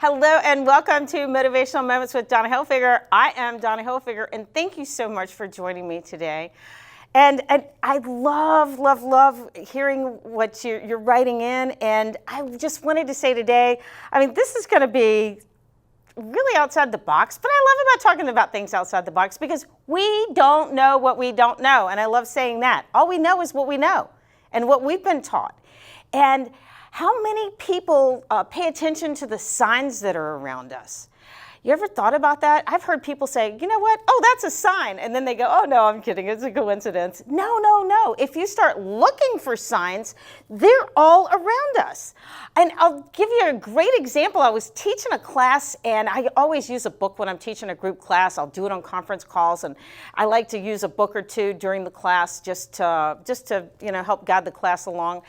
Hello and welcome to Motivational Moments with Donna Hilfiger. I am Donna Hilfiger and thank you so much for joining me today. And I love hearing what you're writing in, and I just wanted to say today, this is going to be really outside the box, but I love about talking about things outside the box because we don't know what we don't know, and I love saying that. All we know is what we know and what we've been taught. And how many people pay attention to the signs that are around us? You ever thought about that? I've heard people say, you know what? Oh, that's a sign. And then they go, oh, no, I'm kidding. It's a coincidence. No. If you start looking for signs, they're all around us. And I'll give you a great example. I was teaching a class, and I always use a book when I'm teaching a group class. I'll do it on conference calls, and I like to use a book or two during the class just to help guide the class along.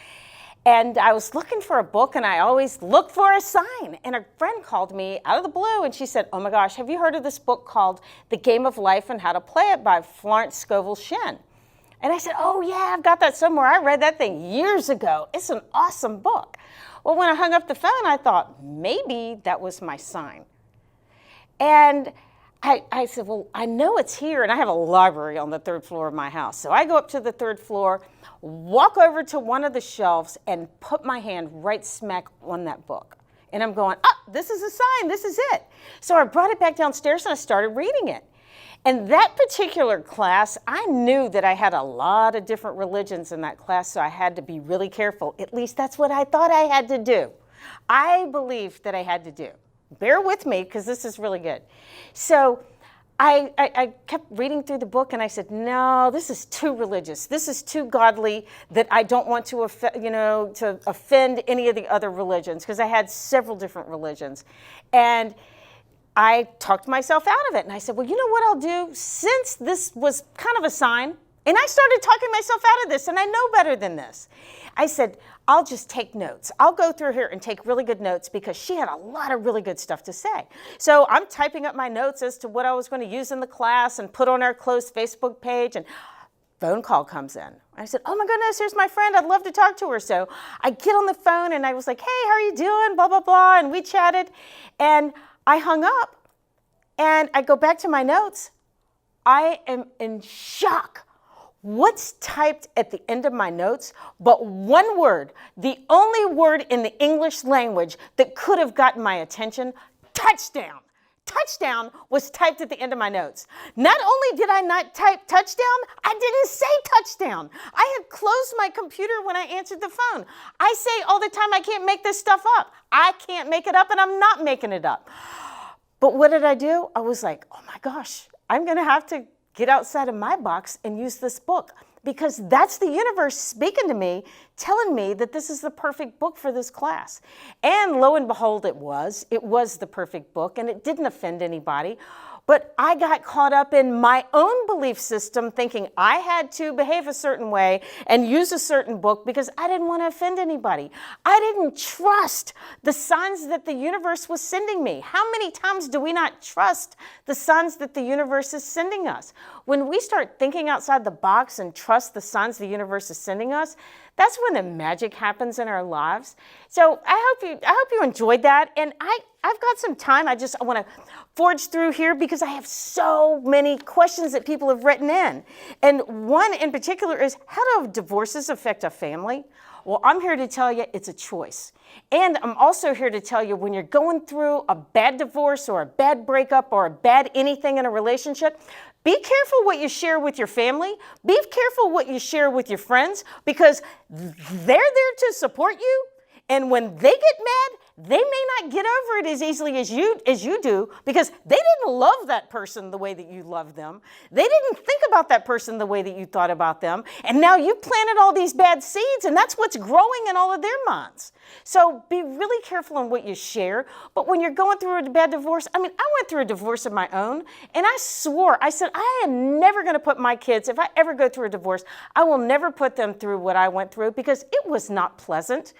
And I was looking for a book, and I always look for a sign. And a friend called me out of the blue, and she said, oh my gosh, have you heard of this book called The Game of Life and How to Play It by Florence Scovel Shinn? And I said, oh yeah, I've got that somewhere. I read that thing years ago. It's an awesome book. Well, when I hung up the phone, I thought, maybe that was my sign. And I said, well, I know it's here, and I have a library on the third floor of my house. So I go up to the third floor, walk over to one of the shelves, and put my hand right smack on that book. And I'm going, this is a sign, this is it. So I brought it back downstairs, and I started reading it. And that particular class, I knew that I had a lot of different religions in that class, so I had to be really careful. At least that's what I thought I had to do. I believed that I had to do. Bear with me, because this is really good. So I kept reading through the book, and I said, no, this is too religious. This is too godly that I don't want to offend any of the other religions, because I had several different religions. And I talked myself out of it, and I said, well, you know what I'll do? Since this was kind of a sign, and I started talking myself out of this, and I know better than this. I said, I'll just take notes. I'll go through here and take really good notes because she had a lot of really good stuff to say. So I'm typing up my notes as to what I was going to use in the class and put on our closed Facebook page, and phone call comes in. I said, oh my goodness, here's my friend. I'd love to talk to her. So I get on the phone, and I was like, hey, how are you doing? Blah, blah, blah. And we chatted, and I hung up, and I go back to my notes. I am in shock. What's typed at the end of my notes but one word, the only word in the English language that could have gotten my attention? Touchdown. Touchdown was typed at the end of my notes. Not only did I not type touchdown, I didn't say touchdown. I had closed my computer when I answered the phone. I say all the time, I can't make this stuff up. I can't make it up, and I'm not making it up. But what did I do? I was like, oh my gosh, I'm going to have to get outside of my box and use this book, because that's the universe speaking to me, telling me that this is the perfect book for this class. And lo and behold, it was the perfect book, and it didn't offend anybody. But I got caught up in my own belief system, thinking I had to behave a certain way and use a certain book because I didn't want to offend anybody. I didn't trust the signs that the universe was sending me. How many times do we not trust the signs that the universe is sending us? When we start thinking outside the box and trust the signs the universe is sending us, that's when the magic happens in our lives. So I hope you enjoyed that. And I've got some time. I want to forge through here because I have so many questions that people have written in. And one in particular is, how do divorces affect a family? Well, I'm here to tell you it's a choice. And I'm also here to tell you, when you're going through a bad divorce or a bad breakup or a bad anything in a relationship, be careful what you share with your family. Be careful what you share with your friends, because they're there to support you. And when they get mad, they may not get over it as easily as you do, because they didn't love that person the way that you love them. They didn't think about that person the way that you thought about them. And now you planted all these bad seeds, and that's what's growing in all of their minds. So be really careful on what you share. But when you're going through a bad divorce, I went through a divorce of my own, and I said, I am never going to put my kids, if I ever go through a divorce, I will never put them through what I went through, because it was not pleasant.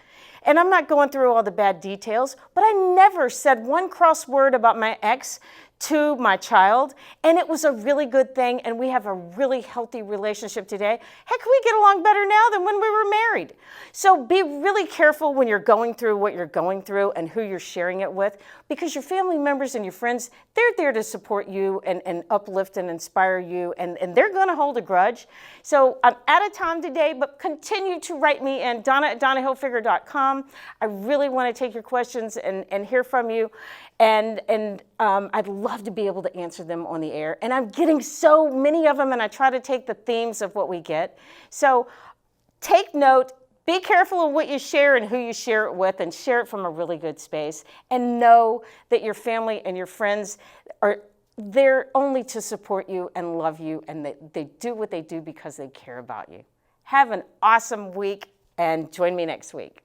And I'm not going through all the bad details, but I never said one cross word about my ex to my child, and it was a really good thing, and we have a really healthy relationship today. Heck, we get along better now than when we were married. So be really careful when you're going through what you're going through and who you're sharing it with, because your family members and your friends, they're there to support you and uplift and inspire you, and they're going to hold a grudge. So I'm out of time today, but continue to write me in, Donna@DonnaHilfiger.com. I really want to take your questions and hear from you. And I'd love to be able to answer them on the air. And I'm getting so many of them, and I try to take the themes of what we get. So take note, be careful of what you share and who you share it with, and share it from a really good space. And know that your family and your friends are there only to support you and love you, and they do what they do because they care about you. Have an awesome week, and join me next week.